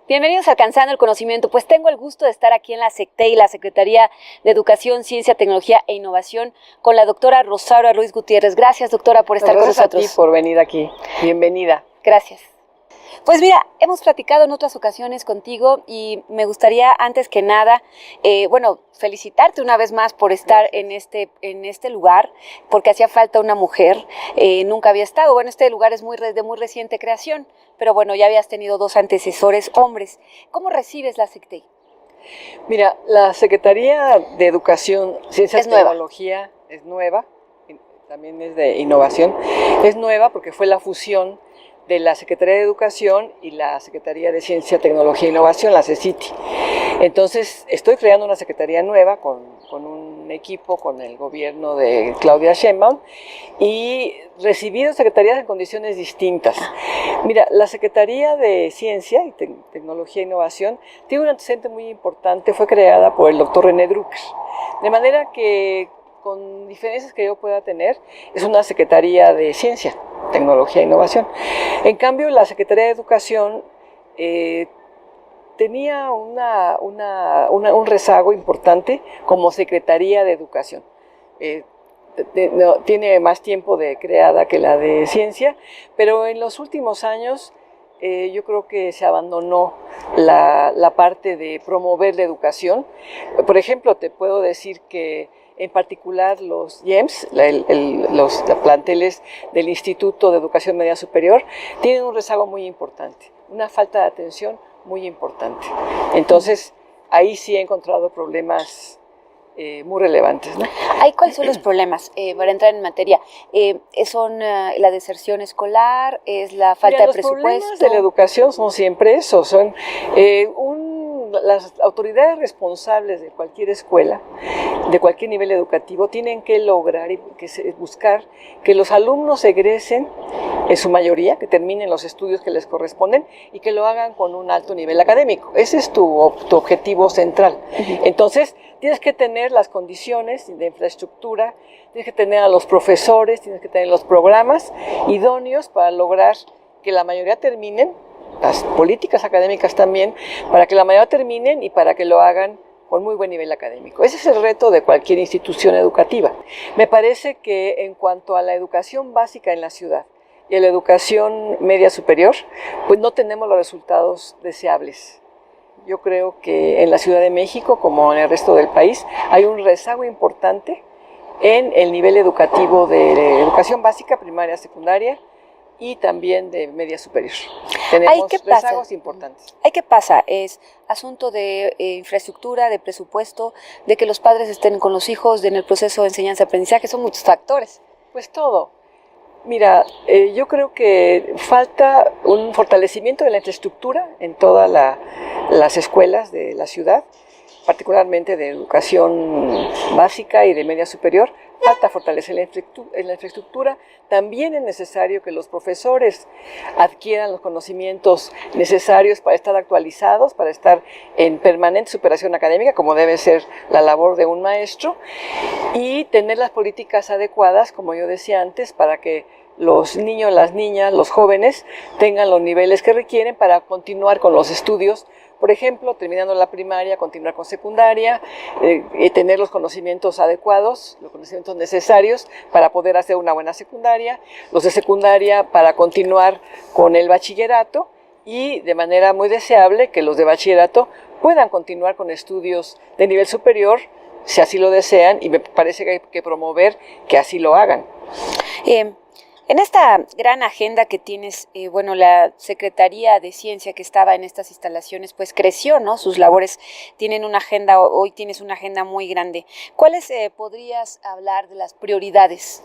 Bienvenidos a Alcanzando el Conocimiento. Pues tengo el gusto de estar aquí en la SECTEI, la Secretaría de Educación, Ciencia, Tecnología e Innovación, con la doctora Rosaura Ruiz Gutiérrez. Gracias, doctora, por estar con nosotros. Gracias a ti por venir aquí. Bienvenida. Gracias. Pues mira, hemos platicado en otras ocasiones contigo y me gustaría, antes que nada, felicitarte una vez más por estar en este lugar, porque hacía falta una mujer, nunca había estado. Bueno, este lugar es de muy reciente creación, pero bueno, ya habías tenido 2 antecesores hombres. ¿Cómo recibes la SECTEI? Mira, la Secretaría de Educación, Ciencia y Tecnología es nueva, también es de innovación. Es nueva porque fue la fusión de la Secretaría de Educación y la Secretaría de Ciencia, Tecnología e Innovación, la CECITI. Entonces, estoy creando una secretaría nueva con un equipo, con el gobierno de Claudia Sheinbaum, y recibí 2 secretarías en condiciones distintas. Mira, la Secretaría de Ciencia y Tecnología e Innovación tiene un antecedente muy importante, fue creada por el doctor René Drucker, de manera que, con diferencias que yo pueda tener, es una Secretaría de Ciencia, Tecnología e Innovación. En cambio, la Secretaría de Educación tenía un rezago importante como Secretaría de Educación. Tiene más tiempo de creada que la de Ciencia, pero en los últimos años yo creo que se abandonó la parte de promover la educación. Por ejemplo, te puedo decir que en particular los IEMS, los planteles del Instituto de Educación Media Superior, tienen un rezago muy importante, una falta de atención muy importante. Entonces, ahí sí he encontrado problemas muy relevantes, ¿no? ¿Cuáles son los problemas? Para entrar en materia, ¿son la deserción escolar? ¿Es la falta de presupuesto? Los problemas de la educación son siempre esos, son las autoridades responsables de cualquier escuela, de cualquier nivel educativo, tienen que lograr y buscar que los alumnos egresen, en su mayoría, que terminen los estudios que les corresponden y que lo hagan con un alto nivel académico. Ese es tu objetivo central. Entonces, tienes que tener las condiciones de infraestructura, tienes que tener a los profesores, tienes que tener los programas idóneos para lograr que la mayoría terminen, las políticas académicas también, para que la mayoría terminen y para que lo hagan con muy buen nivel académico. Ese es el reto de cualquier institución educativa. Me parece que en cuanto a la educación básica en la ciudad y a la educación media superior, pues no tenemos los resultados deseables. Yo creo que en la Ciudad de México, como en el resto del país, hay un rezago importante en el nivel educativo de educación básica, primaria, secundaria, y también de media superior. Tenemos rezagos importantes. ¿Qué pasa? Es asunto de infraestructura, de presupuesto, de que los padres estén con los hijos, en el proceso de enseñanza-aprendizaje, son muchos factores. Pues todo. Mira, yo creo que falta un fortalecimiento de la infraestructura en todas las escuelas de la ciudad, particularmente de educación básica y de media superior. Falta fortalecer la infraestructura. También es necesario que los profesores adquieran los conocimientos necesarios para estar actualizados, para estar en permanente superación académica, como debe ser la labor de un maestro, y tener las políticas adecuadas, como yo decía antes, para que los niños, las niñas, los jóvenes tengan los niveles que requieren para continuar con los estudios. Por ejemplo, terminando la primaria, continuar con secundaria, tener los conocimientos adecuados, los conocimientos necesarios para poder hacer una buena secundaria, los de secundaria para continuar con el bachillerato y, de manera muy deseable, que los de bachillerato puedan continuar con estudios de nivel superior, si así lo desean, y me parece que hay que promover que así lo hagan. En esta gran agenda que tienes, la Secretaría de Ciencia que estaba en estas instalaciones, pues creció, ¿no? Sus labores tienen una agenda, hoy tienes una agenda muy grande. ¿Cuáles podrías hablar de las prioridades?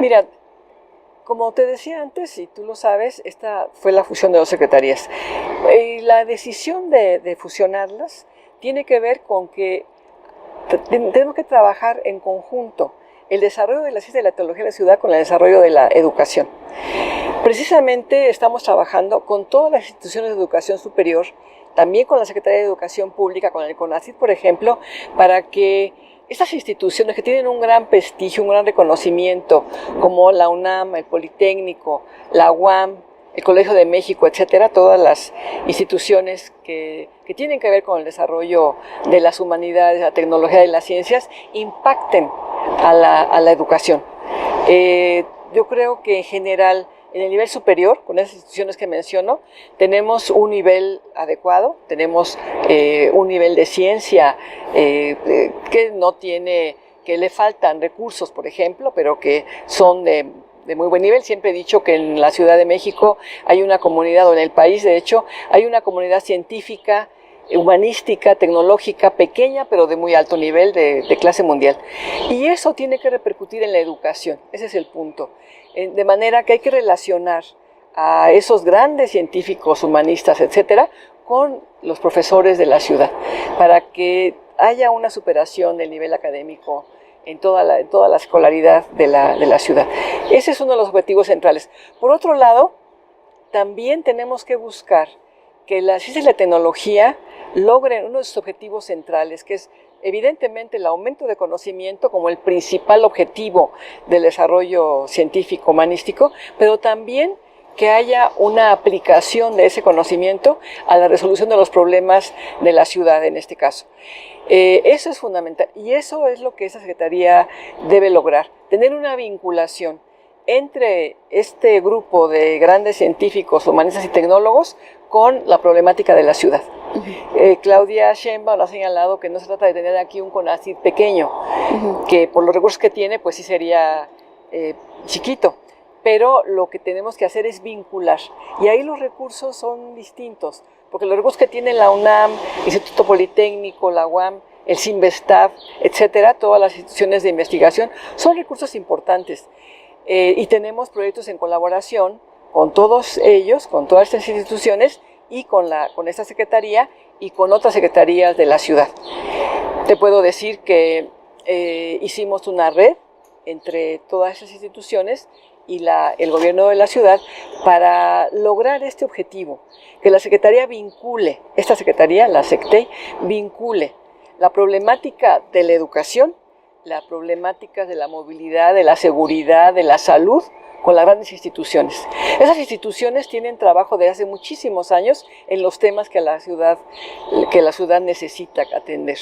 Mira, como te decía antes, y tú lo sabes, esta fue la fusión de 2 secretarías. La decisión de fusionarlas tiene que ver con que tenemos que trabajar en conjunto el desarrollo de la ciencia y la tecnología de la ciudad con el desarrollo de la educación. Precisamente estamos trabajando con todas las instituciones de educación superior, también con la Secretaría de Educación Pública, con el CONACYT, por ejemplo, para que estas instituciones que tienen un gran prestigio, un gran reconocimiento, como la UNAM, el Politécnico, la UAM, el Colegio de México, etcétera, todas las instituciones que tienen que ver con el desarrollo de las humanidades, la tecnología y las ciencias, impacten a la educación. Yo creo que en general, en el nivel superior, con esas instituciones que menciono, tenemos un nivel adecuado, tenemos un nivel de ciencia que no tiene, que le faltan recursos, por ejemplo, pero que son de muy buen nivel. Siempre he dicho que en la Ciudad de México hay una comunidad, o en el país de hecho, hay una comunidad científica, humanística, tecnológica, pequeña, pero de muy alto nivel, de clase mundial. Y eso tiene que repercutir en la educación, ese es el punto. De manera que hay que relacionar a esos grandes científicos, humanistas, etcétera, con los profesores de la ciudad, para que haya una superación del nivel académico en toda la escolaridad de la ciudad. Ese es uno de los objetivos centrales. Por otro lado, también tenemos que buscar que la ciencia y la tecnología logren uno de sus objetivos centrales, que es evidentemente el aumento de conocimiento como el principal objetivo del desarrollo científico humanístico, pero también que haya una aplicación de ese conocimiento a la resolución de los problemas de la ciudad en este caso. Eso es fundamental y eso es lo que esa Secretaría debe lograr, tener una vinculación entre este grupo de grandes científicos, humanistas y tecnólogos con la problemática de la ciudad. Claudia Sheinbaum ha señalado que no se trata de tener aquí un CONACYT pequeño, que por los recursos que tiene pues sí sería chiquito, pero lo que tenemos que hacer es vincular y ahí los recursos son distintos, porque los recursos que tiene la UNAM, Instituto Politécnico, la UAM, el CINVESTAB, etcétera, todas las instituciones de investigación, son recursos importantes. Y tenemos proyectos en colaboración con todos ellos, con todas estas instituciones y con esta Secretaría y con otras secretarías de la ciudad. Te puedo decir que hicimos una red entre todas esas instituciones y el gobierno de la ciudad para lograr este objetivo, que la Secretaría vincule, esta Secretaría, la SECTEI, vincule la problemática de la educación, la problemática de la movilidad, de la seguridad, de la salud, con las grandes instituciones. Esas instituciones tienen trabajo desde hace muchísimos años en los temas que la ciudad necesita atender.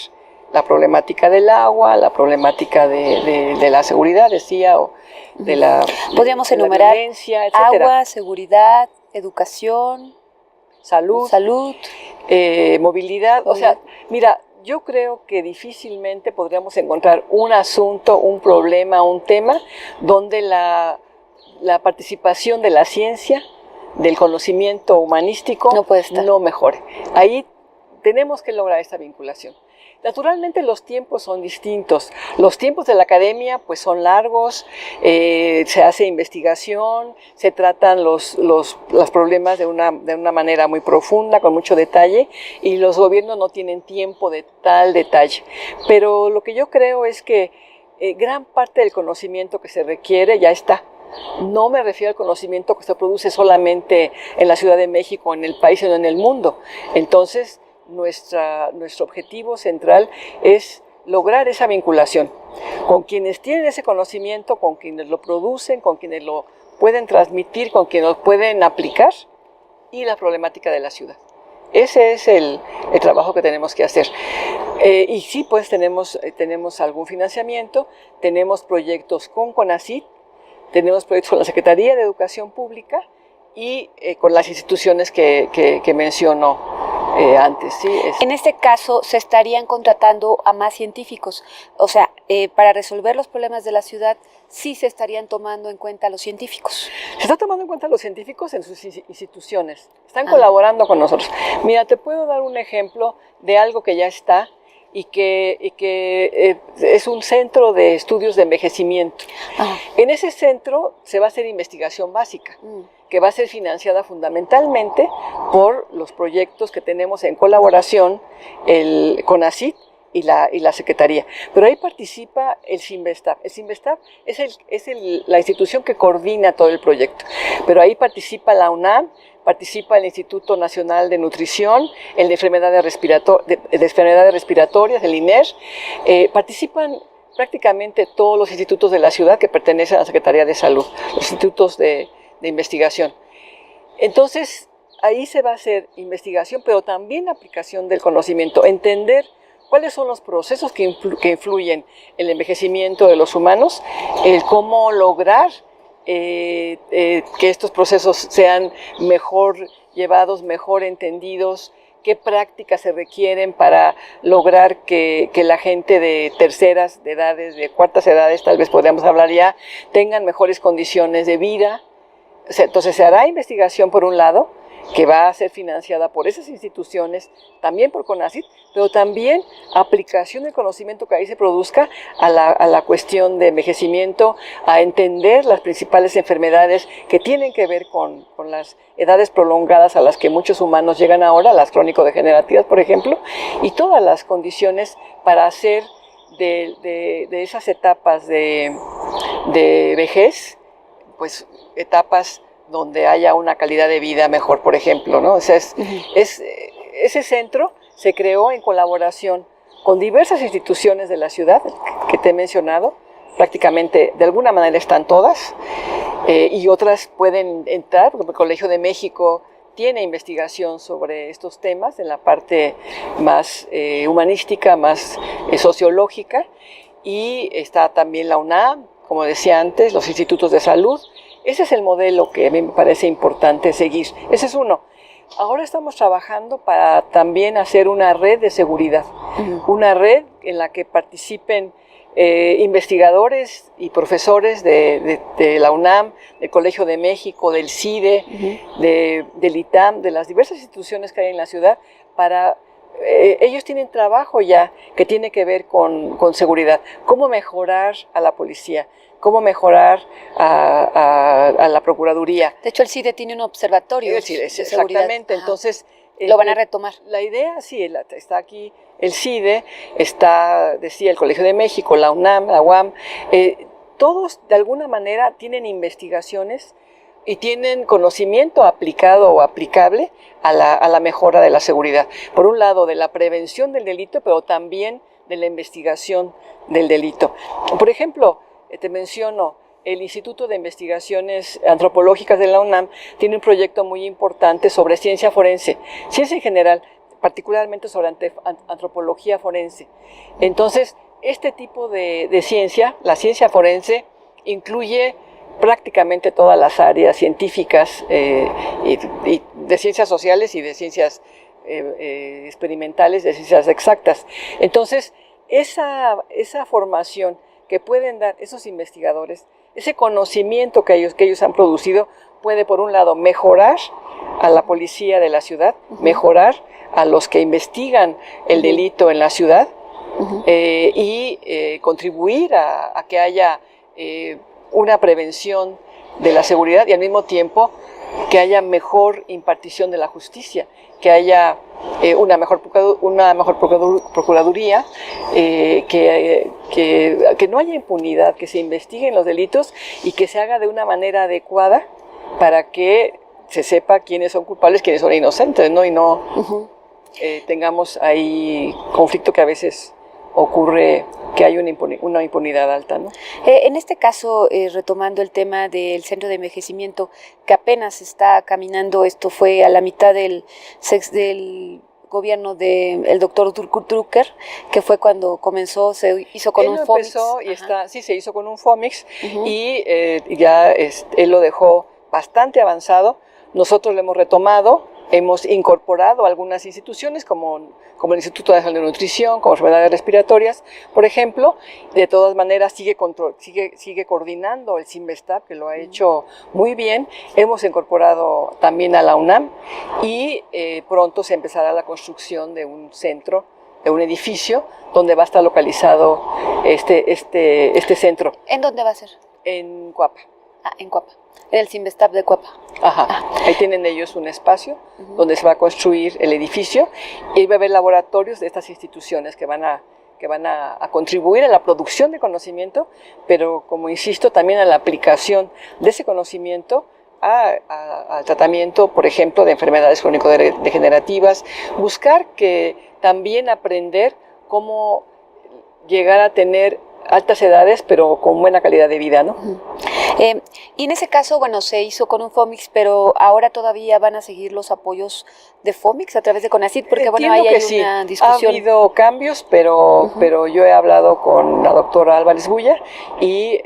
La problemática del agua, la problemática de la seguridad, decía, o de la, podríamos de la enumerar violencia, etcétera. Agua, seguridad, educación, salud, movilidad. O sea, mira, yo creo que difícilmente podríamos encontrar un asunto, un problema, un tema donde la participación de la ciencia, del conocimiento humanístico, no mejore. Ahí tenemos que lograr esta vinculación. Naturalmente los tiempos son distintos. Los tiempos de la academia pues son largos, se hace investigación, se tratan los problemas de una manera muy profunda, con mucho detalle, y los gobiernos no tienen tiempo de tal detalle. Pero lo que yo creo es que gran parte del conocimiento que se requiere ya está. No me refiero al conocimiento que se produce solamente en la Ciudad de México, en el país, sino en el mundo. Entonces, nuestro objetivo central es lograr esa vinculación con quienes tienen ese conocimiento, con quienes lo producen, con quienes lo pueden transmitir, con quienes lo pueden aplicar, y la problemática de la ciudad. Ese es el trabajo que tenemos que hacer. Y sí, pues tenemos algún financiamiento, tenemos proyectos con CONACYT, tenemos proyectos con la Secretaría de Educación Pública y con las instituciones que menciono antes. ¿Sí? En este caso, se estarían contratando a más científicos. O sea, para resolver los problemas de la ciudad, sí se estarían tomando en cuenta a los científicos. Se está tomando en cuenta a los científicos en sus instituciones. Están colaborando con nosotros. Mira, te puedo dar un ejemplo de algo que ya está y que es un centro de estudios de envejecimiento. En ese centro se va a hacer investigación básica, que va a ser financiada fundamentalmente por los proyectos que tenemos en colaboración, el CONACYT y la Secretaría. Pero ahí participa el CINVESTAB. El CINVESTAB es la institución que coordina todo el proyecto. Pero ahí participa la UNAM, participa el Instituto Nacional de Nutrición, el de enfermedades respiratorias, el INER. Participan prácticamente todos los institutos de la ciudad que pertenecen a la Secretaría de Salud, los institutos de investigación. Entonces, ahí se va a hacer investigación, pero también aplicación del conocimiento, entender cuáles son los procesos que influyen en el envejecimiento de los humanos, el cómo lograr que estos procesos sean mejor llevados, mejor entendidos, qué prácticas se requieren para lograr que la gente de terceras de edades, de cuartas edades, tal vez podríamos hablar ya, tengan mejores condiciones de vida. Entonces se hará investigación por un lado, que va a ser financiada por esas instituciones, también por CONACYT, pero también aplicación del conocimiento que ahí se produzca a la cuestión de envejecimiento, a entender las principales enfermedades que tienen que ver con las edades prolongadas a las que muchos humanos llegan ahora, las crónico-degenerativas, por ejemplo, y todas las condiciones para hacer de esas etapas de vejez, pues etapas donde haya una calidad de vida mejor, por ejemplo, ¿no? O sea, ese centro se creó en colaboración con diversas instituciones de la ciudad que te he mencionado, prácticamente de alguna manera están todas, y otras pueden entrar, porque el Colegio de México tiene investigación sobre estos temas en la parte más humanística, más sociológica, y está también la UNAM, como decía antes, los institutos de salud. Ese es el modelo que a mí me parece importante seguir. Ese es uno. Ahora estamos trabajando para también hacer una red de seguridad, una red en la que participen investigadores y profesores de la UNAM, del Colegio de México, del CIDE, del ITAM, de las diversas instituciones que hay en la ciudad, para ellos tienen trabajo ya que tiene que ver con seguridad, cómo mejorar a la policía, cómo mejorar a la Procuraduría. De hecho, el CIDE tiene un observatorio de seguridad. Exactamente, entonces... ¿Lo van a retomar? La idea, sí, está aquí el CIDE, está, decía, el Colegio de México, la UNAM, la UAM, todos de alguna manera tienen investigaciones y tienen conocimiento aplicado o aplicable a la mejora de la seguridad. Por un lado, de la prevención del delito, pero también de la investigación del delito. Por ejemplo, te menciono, el Instituto de Investigaciones Antropológicas de la UNAM tiene un proyecto muy importante sobre ciencia forense, ciencia en general, particularmente sobre antropología forense. Entonces, este tipo de ciencia, la ciencia forense, incluye prácticamente todas las áreas científicas y de ciencias sociales y de ciencias experimentales, de ciencias exactas. Entonces, esa formación que pueden dar esos investigadores, ese conocimiento que ellos han producido, puede por un lado mejorar a la policía de la ciudad, mejorar a los que investigan el delito en la ciudad y contribuir a que haya una prevención de la seguridad y al mismo tiempo que haya mejor impartición de la justicia, que haya una mejor procuraduría, que no haya impunidad, que se investiguen los delitos y que se haga de una manera adecuada para que se sepa quiénes son culpables, quiénes son inocentes, ¿no? Y no tengamos ahí conflicto que a veces ocurre, que hay una impunidad alta, ¿no? En este caso, retomando el tema del centro de envejecimiento, que apenas está caminando, esto fue a la mitad del gobierno del doctor Drucker, que fue cuando comenzó, se hizo con un FOMIX. Sí, se hizo con un FOMIX y ya él lo dejó bastante avanzado. Nosotros lo hemos retomado, hemos incorporado algunas instituciones como el Instituto Nacional de Nutrición, como enfermedades respiratorias, por ejemplo. De todas maneras sigue coordinando el CINVESTAB, que lo ha hecho muy bien. Hemos incorporado también a la UNAM y pronto se empezará la construcción de un centro, de un edificio donde va a estar localizado este centro. ¿En dónde va a ser? En Cuapa. En Cuapa. En el CINVESTAB de Cuapa. Ahí tienen ellos un espacio donde se va a construir el edificio y ahí va a haber laboratorios de estas instituciones que van a contribuir a la producción de conocimiento, pero como insisto, también a la aplicación de ese conocimiento al tratamiento, por ejemplo, de enfermedades crónico-degenerativas, buscar que también aprender cómo llegar a tener altas edades, pero con buena calidad de vida, ¿no? Y en ese caso, bueno, se hizo con un FOMIX, pero ahora todavía van a seguir los apoyos de FOMIX a través de CONACYT, porque bueno, ahí hay sí. una discusión. Ha habido cambios, pero yo he hablado con la doctora Álvarez Bulla y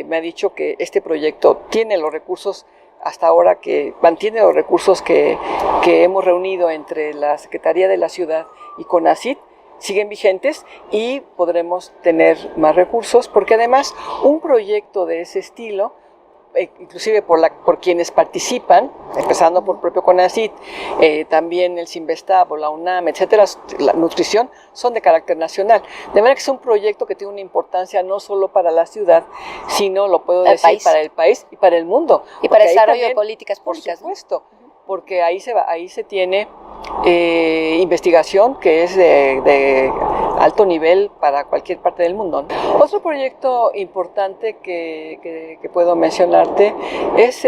me ha dicho que este proyecto tiene los recursos hasta ahora, que mantiene los recursos que hemos reunido entre la Secretaría de la Ciudad y CONACYT, siguen vigentes y podremos tener más recursos, porque además un proyecto de ese estilo, inclusive por quienes participan, empezando por el propio CONACYT, también el CINVESTAB o la UNAM, etcétera, la nutrición, son de carácter nacional. De manera que es un proyecto que tiene una importancia no solo para la ciudad, sino, lo puedo decir, para el país y para el mundo. Y para el desarrollo de políticas públicas. Por supuesto, porque ahí se tiene investigación que es de alto nivel para cualquier parte del mundo. Otro proyecto importante que puedo mencionarte es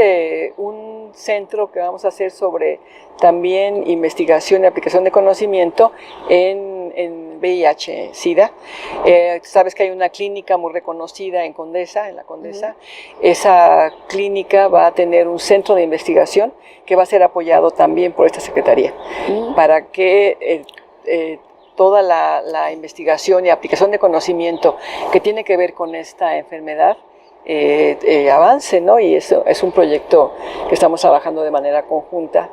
un centro que vamos a hacer sobre también investigación y aplicación de conocimiento en VIH, SIDA. Sabes que hay una clínica muy reconocida en la Condesa. Esa clínica va a tener un centro de investigación que va a ser apoyado también por esta Secretaría, para que toda la investigación y aplicación de conocimiento que tiene que ver con esta enfermedad avance, ¿no? Y eso es un proyecto que estamos trabajando de manera conjunta.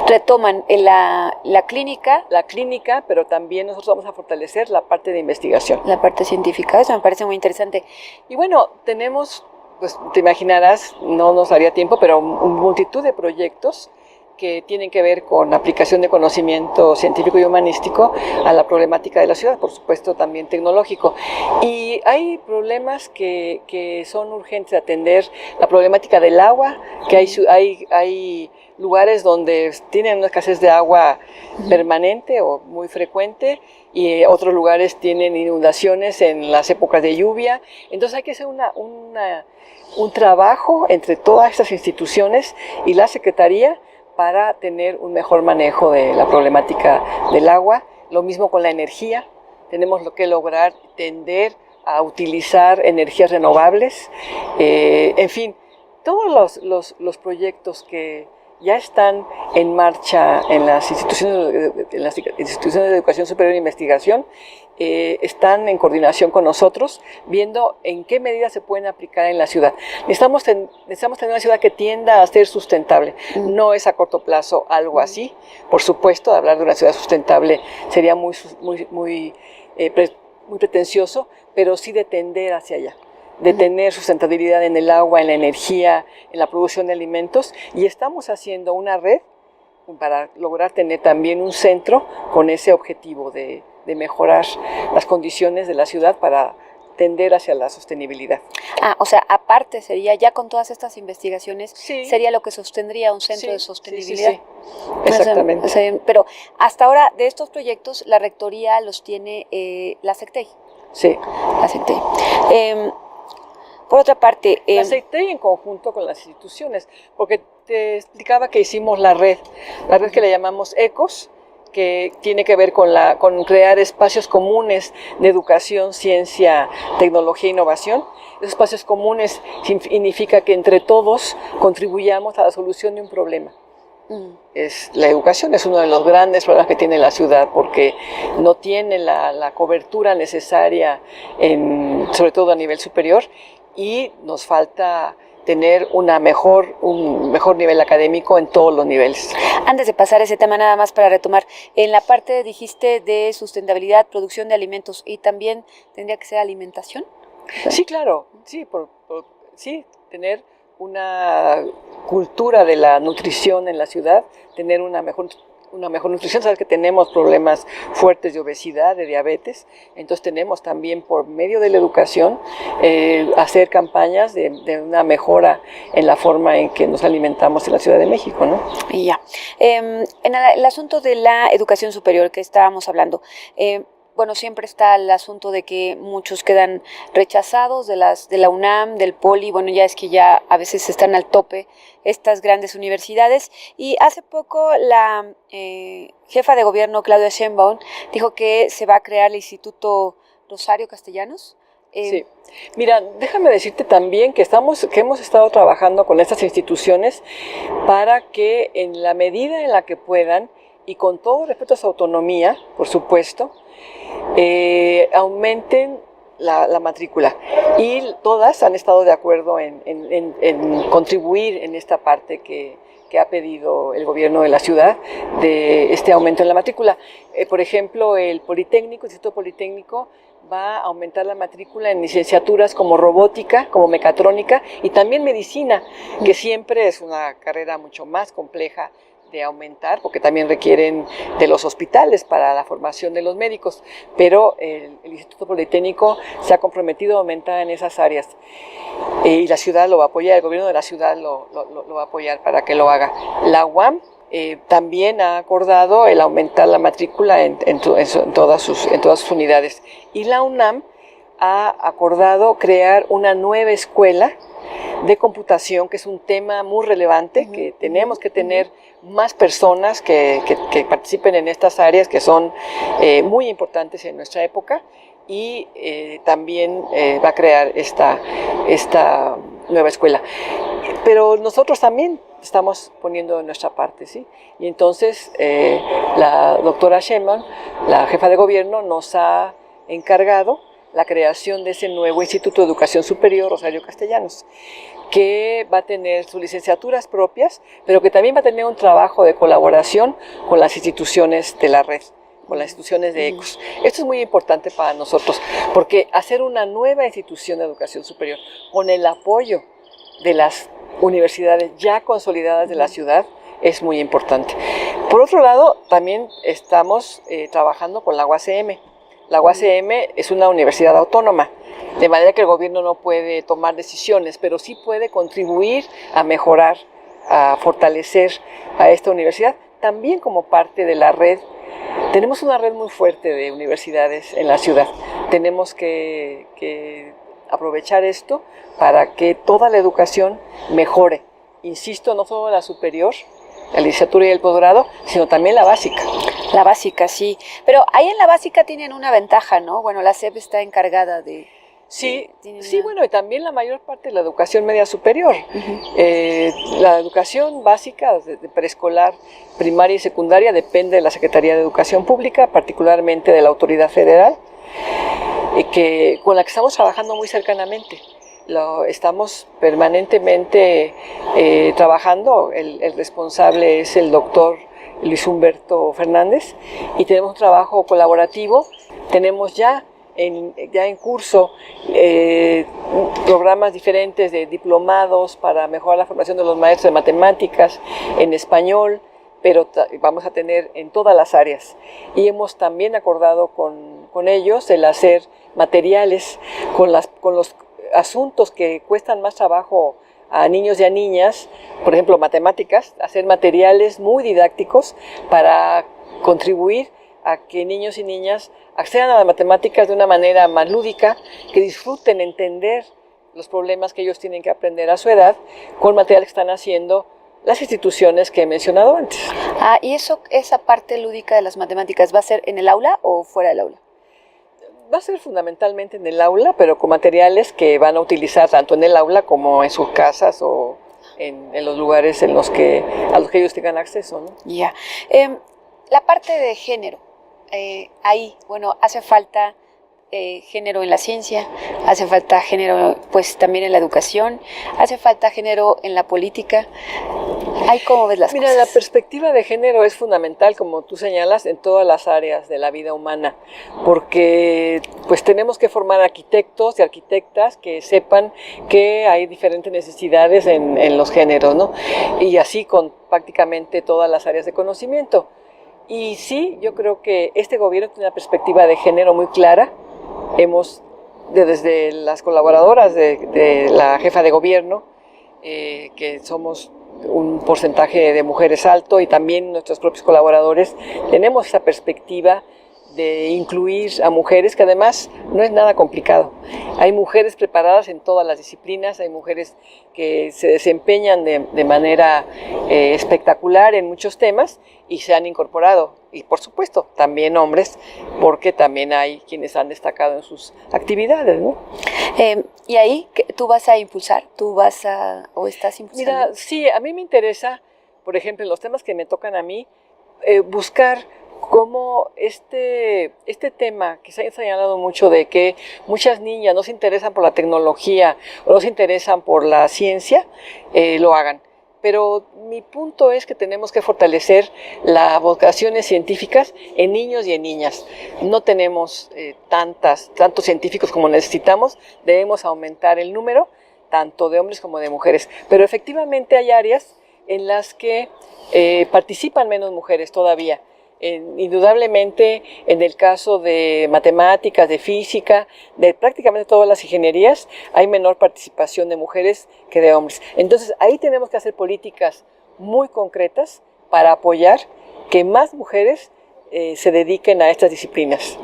Retoman la clínica. La clínica, pero también nosotros vamos a fortalecer la parte de investigación. La parte científica, eso me parece muy interesante. Y bueno, tenemos, pues te imaginarás, no nos daría tiempo, pero multitud de proyectos que tienen que ver con aplicación de conocimiento científico y humanístico a la problemática de la ciudad, por supuesto también tecnológico. Y hay problemas que son urgentes de atender, la problemática del agua, que hay lugares donde tienen una escasez de agua permanente o muy frecuente, y otros lugares tienen inundaciones en las épocas de lluvia. Entonces hay que hacer un trabajo entre todas estas instituciones y la Secretaría para tener un mejor manejo de la problemática del agua. Lo mismo con la energía, tenemos que lograr tender a utilizar energías renovables, en fin, todos los proyectos que ya están en marcha en las instituciones de educación superior e investigación, están en coordinación con nosotros, viendo en qué medidas se pueden aplicar en la ciudad. Necesitamos tener una ciudad que tienda a ser sustentable. No es a corto plazo algo así. Por supuesto, hablar de una ciudad sustentable sería muy pretencioso, pero sí de tender hacia allá, de tener sustentabilidad en el agua, en la energía, en la producción de alimentos, y estamos haciendo una red para lograr tener también un centro con ese objetivo de mejorar las condiciones de la ciudad para tender hacia la sostenibilidad. O sea, aparte sería, ya con todas estas investigaciones, sí, sería lo que sostendría un centro de sostenibilidad. Sí. Exactamente. O sea, pero hasta ahora, de estos proyectos, la rectoría los tiene la SECTEI. Sí. La SECTEI. Por otra parte... la SECTEI en conjunto con las instituciones, porque te explicaba que hicimos la red que le llamamos ECOS, que tiene que ver con crear espacios comunes de educación, ciencia, tecnología e innovación. Esos espacios comunes significa que entre todos contribuyamos a la solución de un problema. La educación es uno de los grandes problemas que tiene la ciudad, porque no tiene la cobertura necesaria, sobre todo a nivel superior, y nos falta tener un mejor nivel académico en todos los niveles. Antes de pasar ese tema, nada más para retomar, en la parte dijiste de sustentabilidad, producción de alimentos, y también tendría que ser alimentación. Sí, claro, sí, sí, tener una cultura de la nutrición en la ciudad, tener una mejor nutrición. Sabes que tenemos problemas fuertes de obesidad, de diabetes, entonces tenemos también, por medio de la educación, hacer campañas de una mejora en la forma en que nos alimentamos en la Ciudad de México, ¿no? Y ya. En el asunto de la educación superior que estábamos hablando, bueno, siempre está el asunto de que muchos quedan rechazados de la UNAM, del Poli, bueno, ya es que ya a veces están al tope estas grandes universidades, y hace poco la jefa de gobierno, Claudia Sheinbaum, dijo que se va a crear el Instituto Rosario Castellanos, Sí. Mira, déjame decirte también que hemos estado trabajando con estas instituciones para que en la medida en la que puedan y con todo respeto a su autonomía, por supuesto, aumenten la matrícula. Y todas han estado de acuerdo en contribuir en esta parte que ha pedido el gobierno de la ciudad de este aumento en la matrícula. Por ejemplo, el Instituto Politécnico, va a aumentar la matrícula en licenciaturas como robótica, como mecatrónica y también medicina, que siempre es una carrera mucho más compleja de aumentar, porque también requieren de los hospitales para la formación de los médicos, pero el Instituto Politécnico se ha comprometido a aumentar en esas áreas y la ciudad lo va a apoyar, el gobierno de la ciudad lo va a apoyar para que lo haga. La UAM también ha acordado el aumentar la matrícula en todas sus unidades, y la UNAM ha acordado crear una nueva escuela de computación, que es un tema muy relevante, que tenemos que tener más personas que participen en estas áreas que son muy importantes en nuestra época, y también va a crear esta nueva escuela. Pero nosotros también estamos poniendo de nuestra parte, ¿sí? Y entonces la doctora Sheinbaum, la jefa de gobierno, nos ha encargado la creación de ese nuevo Instituto de Educación Superior, Rosario Castellanos, que va a tener sus licenciaturas propias, pero que también va a tener un trabajo de colaboración con las instituciones de la red, con las instituciones de ECOS. Esto es muy importante para nosotros, porque hacer una nueva institución de educación superior con el apoyo de las universidades ya consolidadas de la ciudad es muy importante. Por otro lado, también estamos trabajando con la UACM. La UACM es una universidad autónoma, de manera que el gobierno no puede tomar decisiones, pero sí puede contribuir a mejorar, a fortalecer a esta universidad, también como parte de la red. Tenemos una red muy fuerte de universidades en la ciudad. Tenemos que aprovechar esto para que toda la educación mejore. Insisto, no solo la superior, la licenciatura y el posgrado, sino también la básica. La básica, sí. Pero ahí en la básica tienen una ventaja, ¿no? Bueno, la SEP está encargada de... Sí, bueno, y también la mayor parte de la educación media superior. La educación básica, de preescolar, primaria y secundaria, depende de la Secretaría de Educación Pública, particularmente de la Autoridad Federal, con la que estamos trabajando muy cercanamente. Estamos permanentemente trabajando. El responsable es el doctor Luis Humberto Fernández, y tenemos un trabajo colaborativo. Tenemos ya en curso programas diferentes de diplomados para mejorar la formación de los maestros de matemáticas, en español, pero vamos a tener en todas las áreas. Y hemos también acordado con ellos el hacer materiales con los asuntos que cuestan más trabajo a niños y a niñas, por ejemplo matemáticas, hacer materiales muy didácticos para contribuir a que niños y niñas accedan a las matemáticas de una manera más lúdica, que disfruten entender los problemas que ellos tienen que aprender a su edad con materiales que están haciendo las instituciones que he mencionado antes. ¿Y esa parte lúdica de las matemáticas va a ser en el aula o fuera del aula? Va a ser fundamentalmente en el aula, pero con materiales que van a utilizar tanto en el aula como en sus casas o en los lugares a los que ellos tengan acceso, ¿no? Ya. La parte de género, ahí, bueno, hace falta género en la ciencia, hace falta género pues también en la educación, hace falta género en la política. Ahí, ¿cómo ves las cosas? Mira, la perspectiva de género es fundamental, como tú señalas, en todas las áreas de la vida humana, porque pues tenemos que formar arquitectos y arquitectas que sepan que hay diferentes necesidades en los géneros, ¿no? Y así con prácticamente todas las áreas de conocimiento. Y sí, yo creo que este gobierno tiene una perspectiva de género muy clara. Desde las colaboradoras de la jefa de gobierno, que somos un porcentaje de mujeres alto, y también nuestros propios colaboradores, tenemos esa perspectiva de incluir a mujeres, que además no es nada complicado. Hay mujeres preparadas en todas las disciplinas, hay mujeres que se desempeñan de manera espectacular en muchos temas y se han incorporado. Y por supuesto, también hombres, porque también hay quienes han destacado en sus actividades, ¿no? ¿Y ahí tú vas a impulsar? ¿Tú vas a, o estás impulsando? Mira, sí, a mí me interesa, por ejemplo, en los temas que me tocan a mí, buscar cómo este tema que se ha señalado mucho de que muchas niñas no se interesan por la tecnología o no se interesan por la ciencia, lo hagan. Pero mi punto es que tenemos que fortalecer las vocaciones científicas en niños y en niñas. No tenemos tantos científicos como necesitamos, debemos aumentar el número, tanto de hombres como de mujeres. Pero efectivamente hay áreas en las que participan menos mujeres todavía. Indudablemente en el caso de matemáticas, de física, de prácticamente todas las ingenierías, hay menor participación de mujeres que de hombres. Entonces ahí tenemos que hacer políticas muy concretas para apoyar que más mujeres se dediquen a estas disciplinas.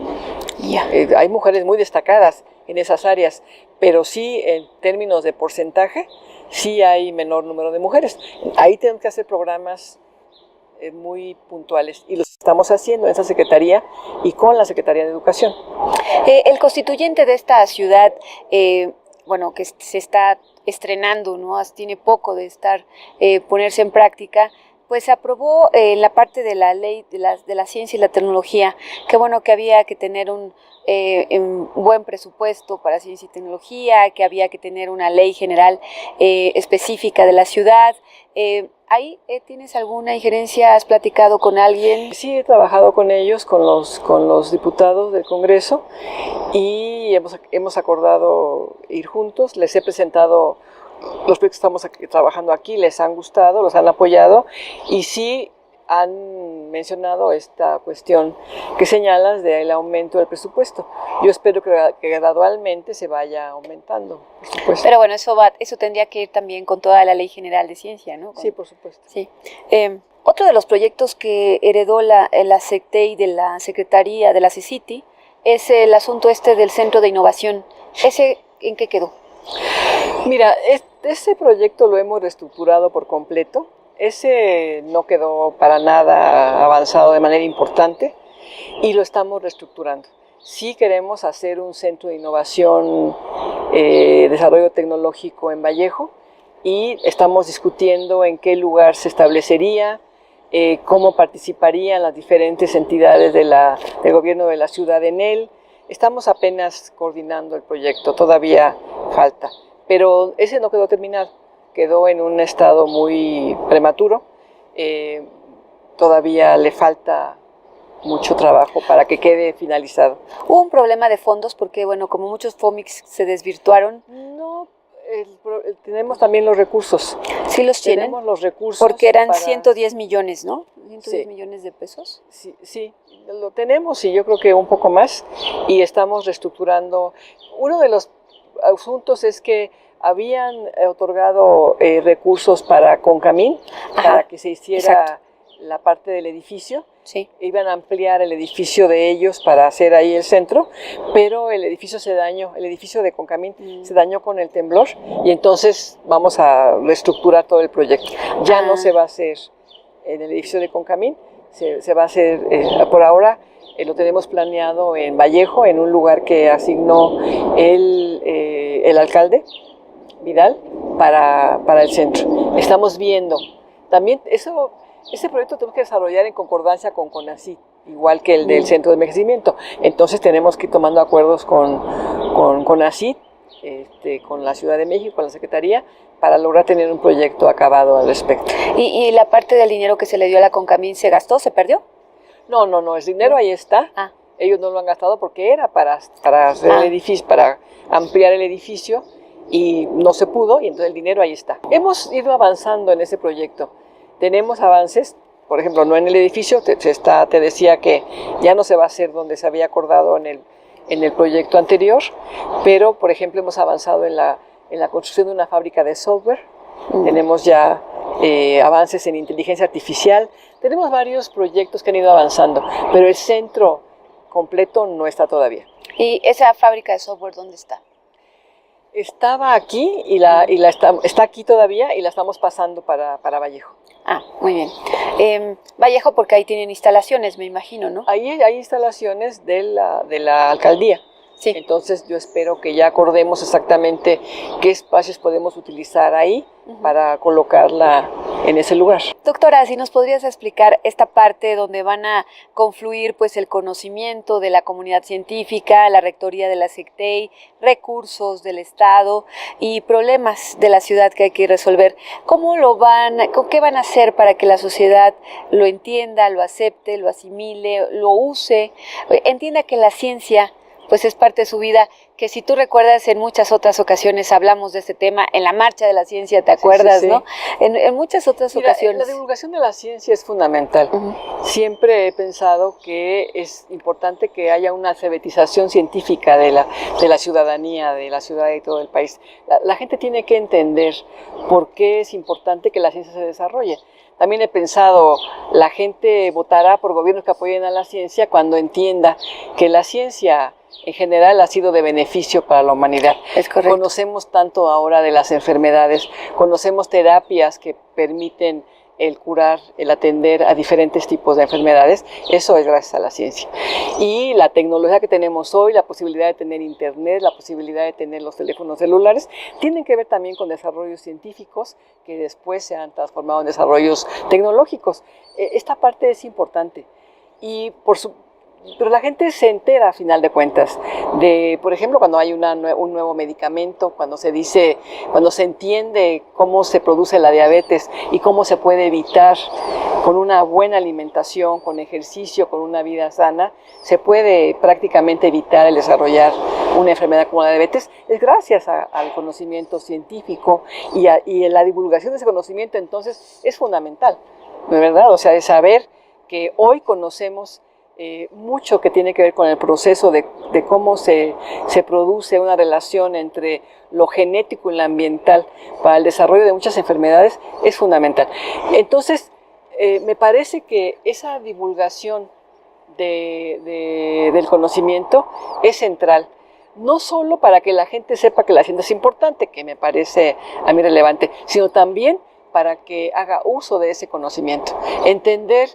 Hay mujeres muy destacadas en esas áreas, pero sí en términos de porcentaje, sí hay menor número de mujeres. Ahí tenemos que hacer programas muy puntuales y los estamos haciendo en esa Secretaría y con la Secretaría de Educación. El constituyente de esta ciudad, bueno, que se está estrenando, ¿no? Tiene poco de ponerse en práctica, pues aprobó la parte de la ley de la ciencia y la tecnología, que bueno, que había que tener un buen presupuesto para ciencia y tecnología, que había que tener una ley general específica de la ciudad. ¿Ahí tienes alguna injerencia? ¿Has platicado con alguien? Sí, he trabajado con ellos, con los diputados del Congreso, y hemos acordado ir juntos. Les he presentado los proyectos que estamos trabajando aquí, les han gustado, los han apoyado, y sí han mencionado esta cuestión que señalas del aumento del presupuesto. Yo espero que gradualmente se vaya aumentando, por supuesto. Pero bueno, eso tendría que ir también con toda la Ley General de Ciencia, ¿no? Sí, por supuesto. Sí. Otro de los proyectos que heredó la SECTEI de la Secretaría de la CECITI es el asunto del Centro de Innovación. ¿Ese en qué quedó? Mira, ese proyecto lo hemos reestructurado por completo. Ese no quedó para nada avanzado de manera importante y lo estamos reestructurando. Sí queremos hacer un centro de innovación, desarrollo tecnológico en Vallejo, y estamos discutiendo en qué lugar se establecería, cómo participarían las diferentes entidades del gobierno de la ciudad en él. Estamos apenas coordinando el proyecto, todavía falta, pero ese no quedó terminado. Quedó en un estado muy prematuro, todavía le falta mucho trabajo para que quede finalizado. ¿Hubo un problema de fondos? Porque, bueno, como muchos FOMICs se desvirtuaron. No, tenemos también los recursos. ¿Sí los tienen? Tenemos los recursos. Porque eran 110 millones, ¿no? 110 millones de pesos. Sí, lo tenemos, y yo creo que un poco más, y estamos reestructurando. Uno de los asuntos es que habían otorgado recursos para Concamín, para que se hiciera la parte del edificio. Sí. Iban a ampliar el edificio de ellos para hacer ahí el centro, pero el edificio se dañó, el edificio de Concamín se dañó con el temblor, y entonces vamos a reestructurar todo el proyecto. Ya no se va a hacer en el edificio de Concamín, se va a hacer por ahora. Lo tenemos planeado en Vallejo, en un lugar que asignó el alcalde Vidal para el centro. Estamos viendo también ese proyecto tenemos que desarrollar en concordancia con CONACYT, igual que el del centro de envejecimiento. Entonces tenemos que ir tomando acuerdos con CONACYT, con la Ciudad de México, con la Secretaría, para lograr tener un proyecto acabado al respecto. ¿Y la parte del dinero que se le dio a la Concamín se gastó, se perdió? No, el dinero ahí está. Ellos no lo han gastado porque era para hacer el edificio, para ampliar el edificio, y no se pudo, y entonces el dinero ahí está. Hemos ido avanzando en ese proyecto. Tenemos avances, por ejemplo, no en el edificio, te decía que ya no se va a hacer donde se había acordado en el proyecto anterior, pero, por ejemplo, hemos avanzado en la construcción de una fábrica de software. Tenemos ya avances en inteligencia artificial. Tenemos varios proyectos que han ido avanzando, pero el centro completo no está todavía. ¿Y esa fábrica de software dónde está? Estaba aquí está aquí todavía y la estamos pasando para Vallejo. Ah, muy bien. Vallejo porque ahí tienen instalaciones, me imagino, ¿no? Ahí hay instalaciones de la alcaldía. Sí. Entonces yo espero que ya acordemos exactamente qué espacios podemos utilizar ahí para colocarla en ese lugar. Doctora, si nos podrías explicar esta parte donde van a confluir pues el conocimiento de la comunidad científica, la rectoría de la SECTEI, recursos del Estado y problemas de la ciudad que hay que resolver. ¿Qué van a hacer para que la sociedad lo entienda, lo acepte, lo asimile, lo use, entienda que la ciencia pues es parte de su vida, que si tú recuerdas en muchas otras ocasiones hablamos de este tema, en la Marcha de la Ciencia, ¿te acuerdas, sí, sí, sí, ¿no? En muchas otras ocasiones. La divulgación de la ciencia es fundamental. Siempre he pensado que es importante que haya una alfabetización científica de la ciudadanía, de la ciudad y todo el país. La gente tiene que entender por qué es importante que la ciencia se desarrolle. También he pensado, la gente votará por gobiernos que apoyen a la ciencia cuando entienda que la ciencia en general ha sido de beneficio para la humanidad. Es correcto. Conocemos tanto ahora de las enfermedades, conocemos terapias que permiten el curar, el atender a diferentes tipos de enfermedades. Eso es gracias a la ciencia. Y la tecnología que tenemos hoy, la posibilidad de tener internet, la posibilidad de tener los teléfonos celulares, tienen que ver también con desarrollos científicos que después se han transformado en desarrollos tecnológicos. Esta parte es importante. Y pero la gente se entera a final de cuentas de, por ejemplo, cuando hay un nuevo medicamento, cuando se entiende cómo se produce la diabetes y cómo se puede evitar con una buena alimentación, con ejercicio, con una vida sana, se puede prácticamente evitar el desarrollar una enfermedad como la diabetes. Es gracias al conocimiento científico y la divulgación de ese conocimiento, entonces, es fundamental, ¿no es verdad? O sea, de saber que hoy conocemos mucho que tiene que ver con el proceso de cómo se produce una relación entre lo genético y lo ambiental para el desarrollo de muchas enfermedades es fundamental. Entonces, me parece que esa divulgación del conocimiento es central, no solo para que la gente sepa que la ciencia es importante, que me parece a mí relevante, sino también para que haga uso de ese conocimiento. Entender,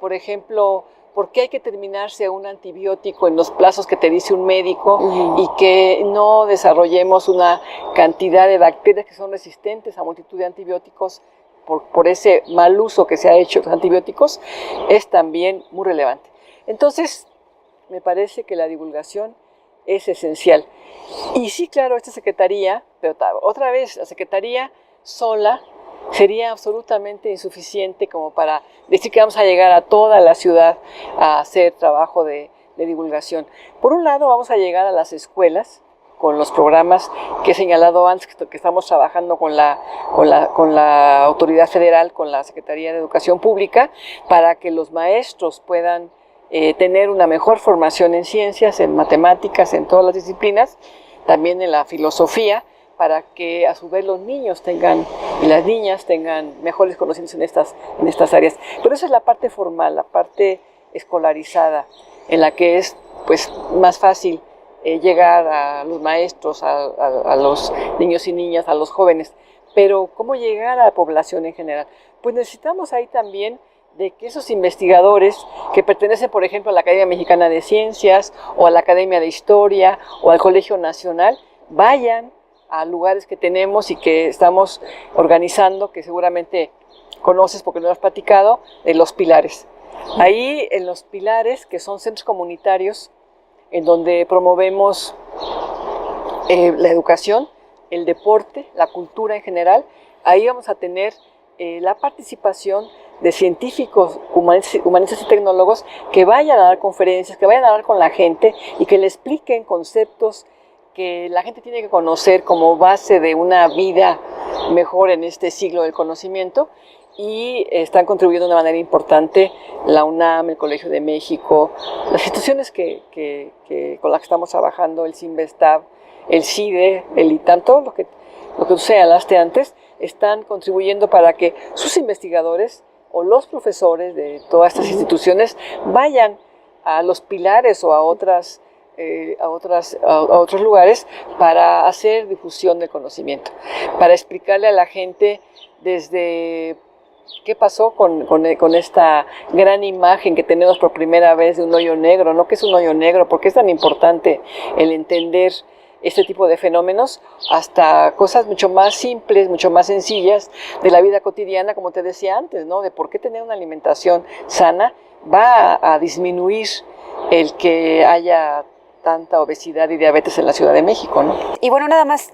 por ejemplo, ¿por qué hay que terminarse un antibiótico en los plazos que te dice un médico y que no desarrollemos una cantidad de bacterias que son resistentes a multitud de antibióticos por ese mal uso que se ha hecho de los antibióticos? Es también muy relevante. Entonces, me parece que la divulgación es esencial. Y sí, claro, esta secretaría, pero otra vez, la secretaría sola sería absolutamente insuficiente como para decir que vamos a llegar a toda la ciudad a hacer trabajo de divulgación. Por un lado, vamos a llegar a las escuelas con los programas que he señalado antes, que estamos trabajando con la autoridad federal, con la Secretaría de Educación Pública, para que los maestros puedan tener una mejor formación en ciencias, en matemáticas, en todas las disciplinas, también en la filosofía, para que a su vez los niños y las niñas tengan mejores conocimientos en estas áreas. Pero esa es la parte formal, la parte escolarizada, en la que es pues más fácil llegar a los maestros, a los niños y niñas, a los jóvenes. Pero ¿cómo llegar a la población en general? Pues necesitamos ahí también de que esos investigadores que pertenecen, por ejemplo, a la Academia Mexicana de Ciencias o a la Academia de Historia o al Colegio Nacional, vayan a lugares que tenemos y que estamos organizando, que seguramente conoces porque no lo has platicado, de los pilares. Ahí en los pilares, que son centros comunitarios, en donde promovemos la educación, el deporte, la cultura en general, ahí vamos a tener la participación de científicos, humanistas y tecnólogos que vayan a dar conferencias, que vayan a hablar con la gente y que le expliquen conceptos que la gente tiene que conocer como base de una vida mejor en este siglo del conocimiento, y están contribuyendo de una manera importante la UNAM, el Colegio de México, las instituciones con las que estamos trabajando, el CINVESTAB, el CIDE, el ITAM, todo lo que tú señalaste antes, están contribuyendo para que sus investigadores o los profesores de todas estas instituciones vayan a los pilares o a otros lugares para hacer difusión del conocimiento, para explicarle a la gente desde qué pasó con esta gran imagen que tenemos por primera vez de un hoyo negro, ¿no? ¿Qué es un hoyo negro? ¿Por qué es tan importante el entender este tipo de fenómenos? Hasta cosas mucho más simples, mucho más sencillas de la vida cotidiana, como te decía antes, ¿no? De por qué tener una alimentación sana va a disminuir el que haya tanta obesidad y diabetes en la Ciudad de México, ¿no? Y bueno, nada más,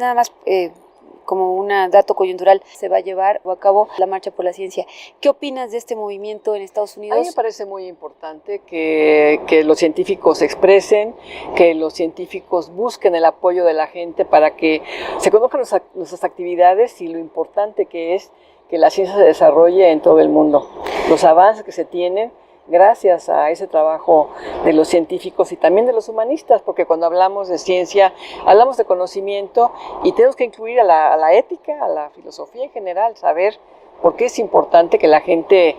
como un dato coyuntural, se va a llevar a cabo la Marcha por la Ciencia. ¿Qué opinas de este movimiento en Estados Unidos? A mí me parece muy importante que los científicos se expresen, que los científicos busquen el apoyo de la gente para que se conozcan nuestras actividades y lo importante que es que la ciencia se desarrolle en todo el mundo. Los avances que se tienen gracias a ese trabajo de los científicos y también de los humanistas, porque cuando hablamos de ciencia, hablamos de conocimiento y tenemos que incluir a la ética, a la filosofía en general, saber por qué es importante que la gente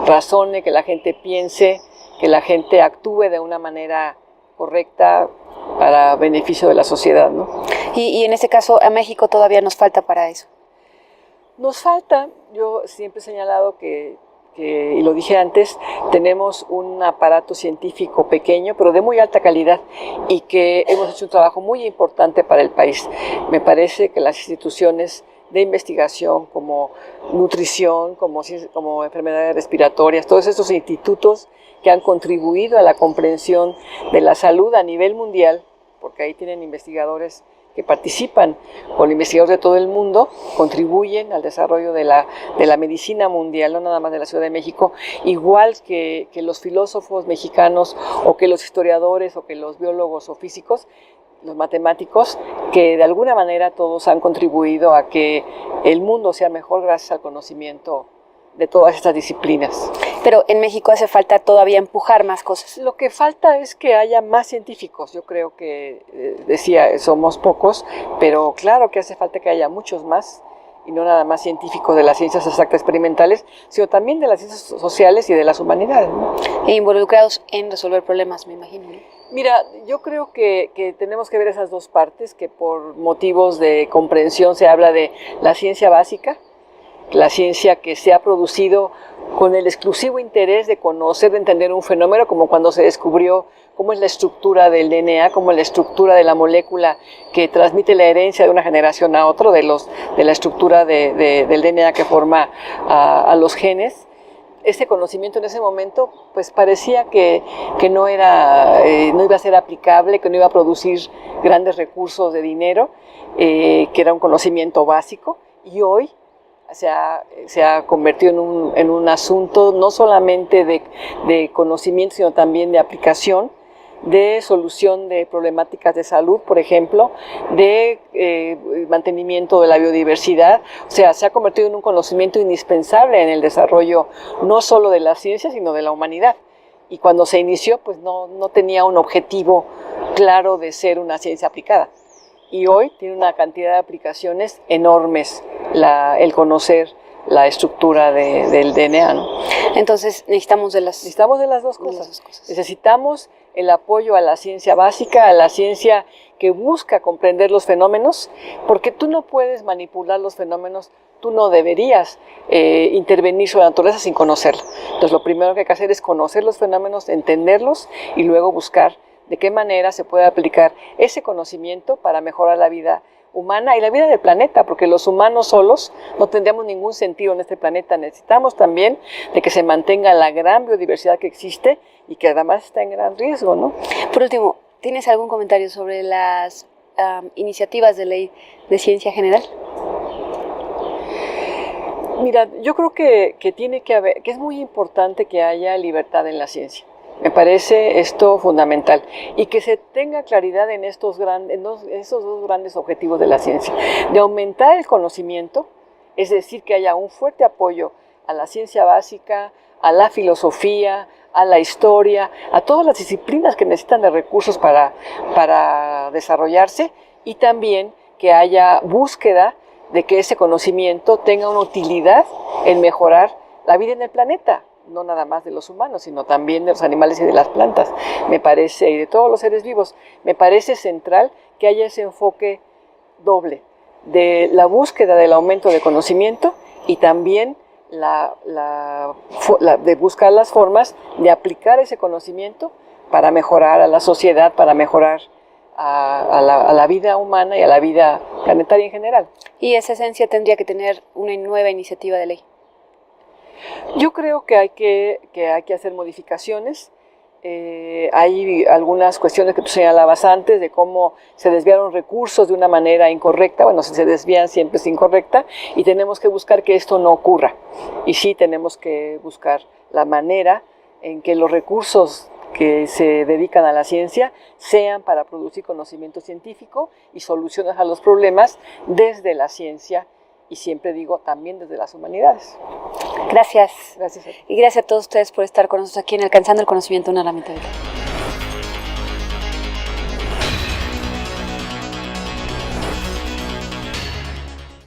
razone, que la gente piense, que la gente actúe de una manera correcta para beneficio de la sociedad, ¿no? Y en este caso, a México todavía nos falta para eso. Nos falta, yo siempre he señalado y lo dije antes, tenemos un aparato científico pequeño, pero de muy alta calidad, y que hemos hecho un trabajo muy importante para el país. Me parece que las instituciones de investigación como nutrición, como enfermedades respiratorias, todos estos institutos que han contribuido a la comprensión de la salud a nivel mundial, porque ahí tienen investigadores que participan con investigadores de todo el mundo, contribuyen al desarrollo de la medicina mundial, no nada más de la Ciudad de México, igual que los filósofos mexicanos o que los historiadores o que los biólogos o físicos, los matemáticos, que de alguna manera todos han contribuido a que el mundo sea mejor gracias al conocimiento de todas estas disciplinas. Pero en México hace falta todavía empujar más cosas. Lo que falta es que haya más científicos. Yo creo que, decía, somos pocos, pero claro que hace falta que haya muchos más, y no nada más científicos de las ciencias exactas experimentales, sino también de las ciencias sociales y de las humanidades, ¿no? E involucrados en resolver problemas, me imagino, ¿no? Mira, yo creo que tenemos que ver esas dos partes, que por motivos de comprensión se habla de la ciencia básica, la ciencia que se ha producido con el exclusivo interés de conocer, de entender un fenómeno, como cuando se descubrió cómo es la estructura del DNA, cómo es la estructura de la molécula que transmite la herencia de una generación a otra, de la estructura del DNA que forma a los genes. Ese conocimiento en ese momento pues parecía que no iba a ser aplicable, que no iba a producir grandes recursos de dinero, que era un conocimiento básico, y hoy se ha convertido en un asunto no solamente de conocimiento, sino también de aplicación, de solución de problemáticas de salud, por ejemplo, de mantenimiento de la biodiversidad. O sea, se ha convertido en un conocimiento indispensable en el desarrollo no solo de la ciencia, sino de la humanidad. Y cuando se inició, pues no tenía un objetivo claro de ser una ciencia aplicada. Y hoy tiene una cantidad de aplicaciones enormes el conocer la estructura del DNA, ¿no? Entonces necesitamos de las dos cosas. Necesitamos el apoyo a la ciencia básica, a la ciencia que busca comprender los fenómenos, porque tú no puedes manipular los fenómenos, tú no deberías intervenir sobre la naturaleza sin conocerla. Entonces lo primero que hay que hacer es conocer los fenómenos, entenderlos y luego buscar de qué manera se puede aplicar ese conocimiento para mejorar la vida humana y la vida del planeta, porque los humanos solos no tendríamos ningún sentido en este planeta. Necesitamos también de que se mantenga la gran biodiversidad que existe y que además está en gran riesgo, ¿no? Por último, ¿tienes algún comentario sobre las iniciativas de ley de ciencia general? Mira, yo creo que tiene que haber, que es muy importante que haya libertad en la ciencia. Me parece esto fundamental, y que se tenga claridad en estos dos grandes objetivos de la ciencia, de aumentar el conocimiento, es decir, que haya un fuerte apoyo a la ciencia básica, a la filosofía, a la historia, a todas las disciplinas que necesitan de recursos para desarrollarse, y también que haya búsqueda de que ese conocimiento tenga una utilidad en mejorar la vida en el planeta. no nada más de los humanos, sino también de los animales y de las plantas, me parece, y de todos los seres vivos. Me parece central que haya ese enfoque doble de la búsqueda del aumento de conocimiento y también de buscar las formas de aplicar ese conocimiento para mejorar a la sociedad, para mejorar a la vida humana y a la vida planetaria en general. Y esa esencia tendría que tener una nueva iniciativa de ley. Yo creo que hay que hacer modificaciones. Hay algunas cuestiones que tú señalabas antes de cómo se desviaron recursos de una manera incorrecta. Bueno, si se desvían siempre es incorrecta y tenemos que buscar que esto no ocurra. Y sí tenemos que buscar la manera en que los recursos que se dedican a la ciencia sean para producir conocimiento científico y soluciones a los problemas desde la ciencia y siempre digo también desde las humanidades. Gracias. Gracias a ti. Y gracias a todos ustedes por estar con nosotros aquí en Alcanzando el Conocimiento, una herramienta vital.